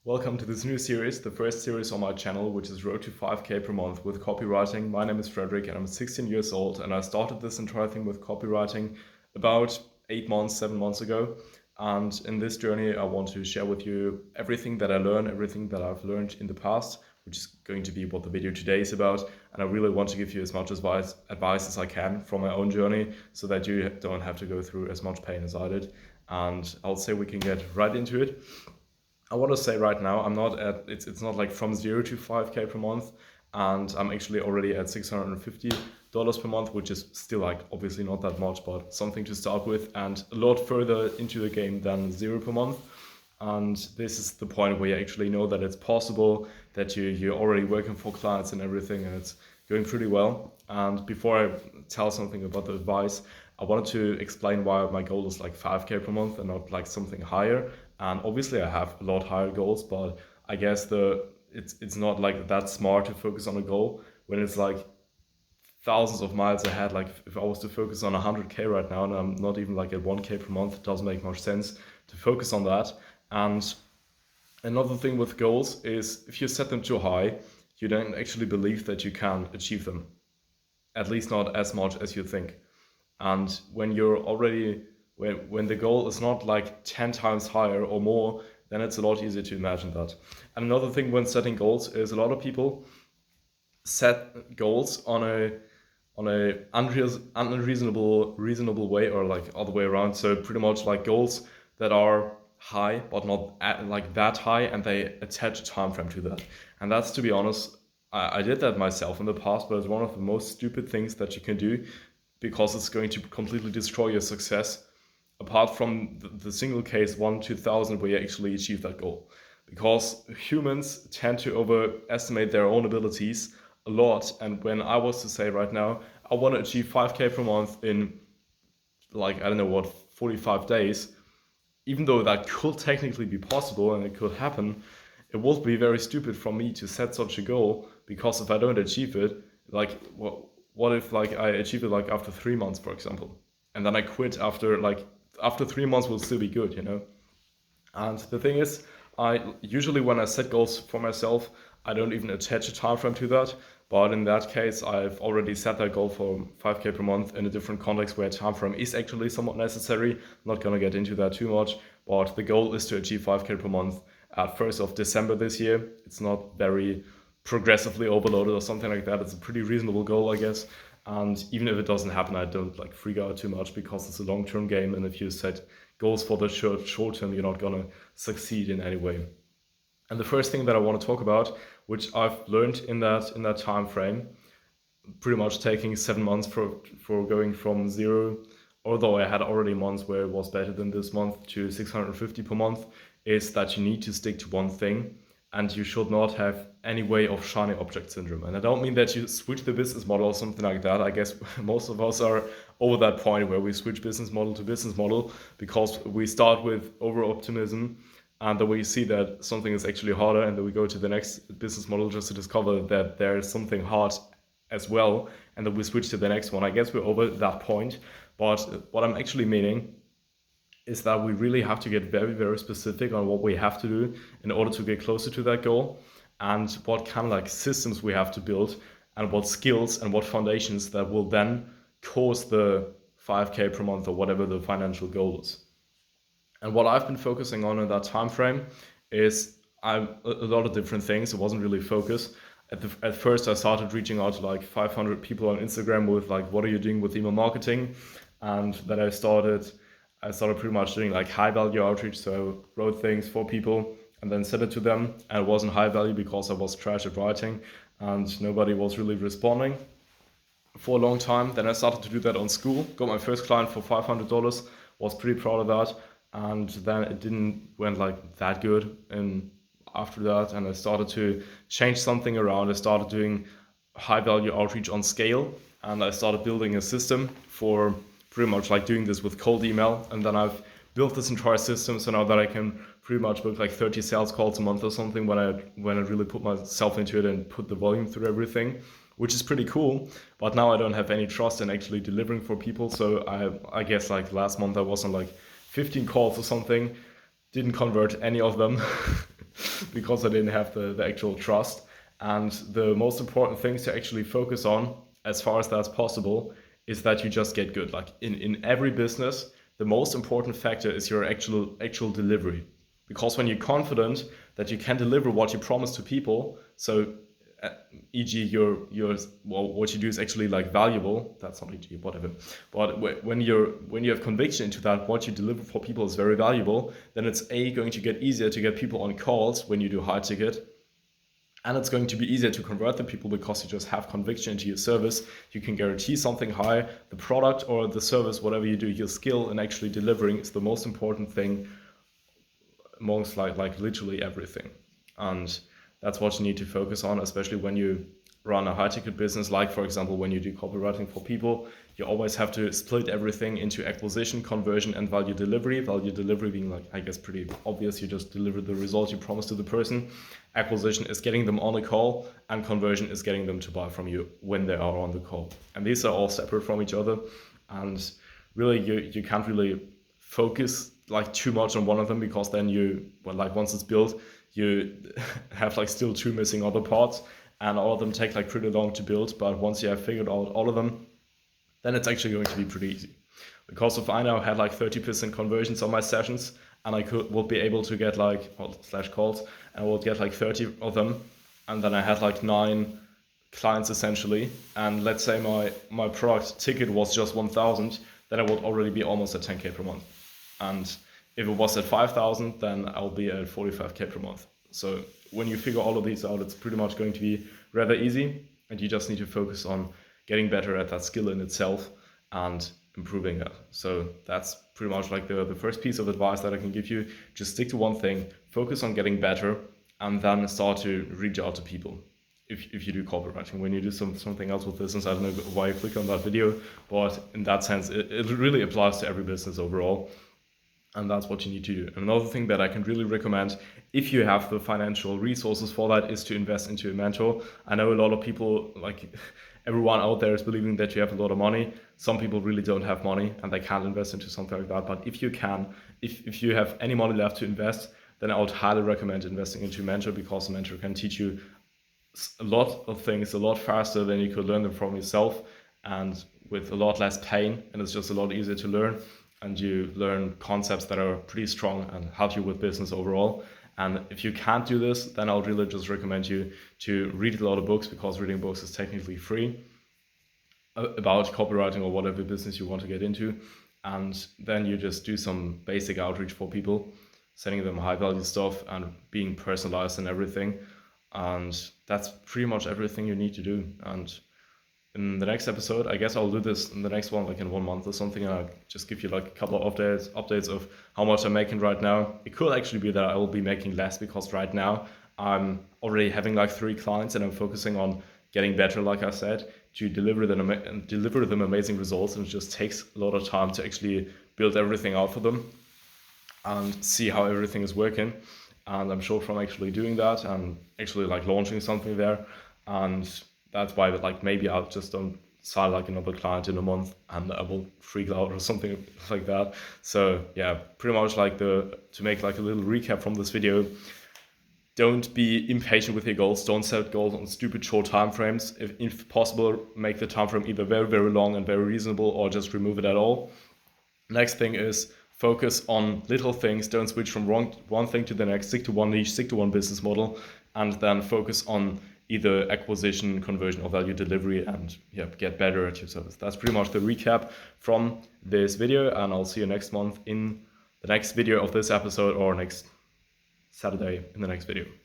Welcome to this new series, the first series on my channel, which is Road to 5K per month with copywriting. My name is Frederick and I'm 16 years old, and I started this entire thing with copywriting about 7 months ago. And in this journey, I want to share with you everything that I learned, everything that I've learned in the past, which is going to be what the video today is about. And I really want to give you as much advice as I can from my own journey so that you don't have to go through as much pain as I did. And I'll say we can get right into it. I want to say right now, I'm not at, it's not like from 0 to 5K per month, and I'm actually already at $650 per month, which is still like obviously not that much, but something to start with, and a lot further into the game than 0 per month. And this is the point where you actually know that it's possible, that you're already working for clients and everything, and it's going pretty well. And before I tell something about the advice, I wanted to explain why my goal is like 5K per month and not like something higher. And obviously I have a lot higher goals, but I guess it's not like that smart to focus on a goal when it's like thousands of miles ahead. Like if I was to focus on 100K right now and I'm not even like at 1K per month, it doesn't make much sense to focus on that. And another thing with goals is if you set them too high, you don't actually believe that you can achieve them, at least not as much as you think. And when you're already when the goal is not like 10 times higher or more, then it's a lot easier to imagine that. And another thing when setting goals is a lot of people set goals on a unreasonable way, or like other way around. So pretty much like goals that are high but not like that high, and they attach a time frame to that. And that's, to be honest, I did that myself in the past, but it's one of the most stupid things that you can do, because it's going to completely destroy your success, apart from the single case 1 to 1,000 where you actually achieve that goal. Because humans tend to overestimate their own abilities a lot. And when I was to say right now, I want to achieve 5K per month in like, I don't know what, 45 days, even though that could technically be possible and it could happen, it would be very stupid for me to set such a goal, because if I don't achieve it, like what if like I achieve it like after 3 months, for example, and then I quit after 3 months will still be good, you know? And the thing is, I usually, when I set goals for myself, I don't even attach a time frame to that. But in that case, I've already set that goal for 5K per month in a different context where a time frame is actually somewhat necessary. I'm not gonna get into that too much, but the goal is to achieve 5K per month at 1st of December this year. It's not very progressively overloaded or something like that. It's a pretty reasonable goal, I guess. And even if it doesn't happen, I don't like freak out too much, because it's a long-term game, and if you set goals for the short term, you're not gonna succeed in any way. And the first thing that I want to talk about, which I've learned in that time frame, pretty much taking 7 months for going from 0, although I had already months where it was better than this month, to 650 per month, is that you need to stick to one thing, and you should not have any way of shiny object syndrome. And I don't mean that you switch the business model or something like that. I guess most of us are over that point where we switch business model to business model, because we start with over optimism, and then we see that something is actually harder, and then we go to the next business model just to discover that there is something hard as well, and then we switch to the next one. I guess we're over that point. But what I'm actually meaning is that we really have to get very, very specific on what we have to do in order to get closer to that goal, and what kind of like systems we have to build, and what skills and what foundations that will then cause the 5K per month or whatever the financial goal is. And what I've been focusing on in that time frame is a lot of different things. It wasn't really focused. At first, I started reaching out to like 500 people on Instagram with like, what are you doing with email marketing? And then I started pretty much doing like high value outreach. So I wrote things for people and then sent it to them. And it wasn't high value because I was trash at writing and nobody was really responding for a long time. Then I started to do that on school, got my first client for $500, was pretty proud of that. And then it didn't went like that good. And after that, and I started to change something around. I started doing high value outreach on scale, and I started building a system for pretty much like doing this with cold email. And then I've built this entire system so now that I can pretty much book like 30 sales calls a month or something when I really put myself into it and put the volume through everything, which is pretty cool. But now I don't have any trust in actually delivering for people. So I guess like last month I was on like 15 calls or something, didn't convert any of them. because I didn't have the actual trust. And the most important things to actually focus on, as far as that's possible, is that you just get good. Like in every business, the most important factor is your actual delivery. Because when you're confident that you can deliver what you promise to people, so e.g. what you do is actually like valuable. That's not e.g. whatever. But when you have conviction into that what you deliver for people is very valuable, then it's going to get easier to get people on calls when you do high ticket. And it's going to be easier to convert the people because you just have conviction into your service. You can guarantee something high. The product or the service, whatever you do, your skill in actually delivering is the most important thing amongst like literally everything. And that's what you need to focus on, especially when you run a high ticket business. Like, for example, when you do copywriting for people, you always have to split everything into acquisition, conversion, and value delivery. Value delivery being like, I guess, pretty obvious. You just deliver the result you promised to the person. Acquisition is getting them on a call, and conversion is getting them to buy from you when they are on the call. And these are all separate from each other. And really, you can't really focus like too much on one of them, because then once it's built, you have like still two missing other parts, and all of them take like pretty long to build. But once you have figured out all of them, then it's actually going to be pretty easy. Because if I now had like 30% conversions on my sessions, and I would be able to get slash calls, and I would get like 30 of them, and then I had like 9 clients essentially, and let's say my product ticket was just 1,000, then I would already be almost at 10k per month. And if it was at 5,000, then I'll be at 45k per month. So when you figure all of these out, it's pretty much going to be rather easy, and you just need to focus on getting better at that skill in itself and improving that. So that's pretty much like the first piece of advice that I can give you. Just stick to one thing, focus on getting better, and then start to reach out to people. If you do copywriting, when you do something else with business, I don't know why you click on that video, but in that sense, it really applies to every business overall. And that's what you need to do. Another thing that I can really recommend, if you have the financial resources for that, is to invest into a mentor. I know a lot of people, like everyone out there, is believing that you have a lot of money. Some people really don't have money and they can't invest into something like that. But if you can, if you have any money left to invest, then I would highly recommend investing into a mentor, because a mentor can teach you a lot of things a lot faster than you could learn them from yourself, and with a lot less pain, and it's just a lot easier to learn. And you learn concepts that are pretty strong and help you with business overall. And if you can't do this, then I'll really just recommend you to read a lot of books, because reading books is technically free about copywriting or whatever business you want to get into. And then you just do some basic outreach for people, sending them high value stuff and being personalized and everything. And that's pretty much everything you need to do. And in the next episode, I guess I'll do this in the next one, like in 1 month or something, and I'll just give you like a couple of updates of how much I'm making right now. It could actually be that I will be making less, because right now I'm already having like 3 clients, and I'm focusing on getting better, like I said, to deliver them amazing results. And it just takes a lot of time to actually build everything out for them and see how everything is working. And I'm sure from actually doing that and actually like launching something there, and that's why, like, maybe I'll just don't sign like another client in a month and I will freak out or something like that. So yeah, pretty much like to make like a little recap from this video, don't be impatient with your goals. Don't set goals on stupid short time frames. If possible, make the time frame either very, very long and very reasonable, or just remove it at all. Next thing is focus on little things. Don't switch from one thing to the next. Stick to one niche, stick to one business model, and then focus on either acquisition, conversion, or value delivery, and get better at your service. That's pretty much the recap from this video, and I'll see you next month in the next video of this episode, or next Saturday in the next video.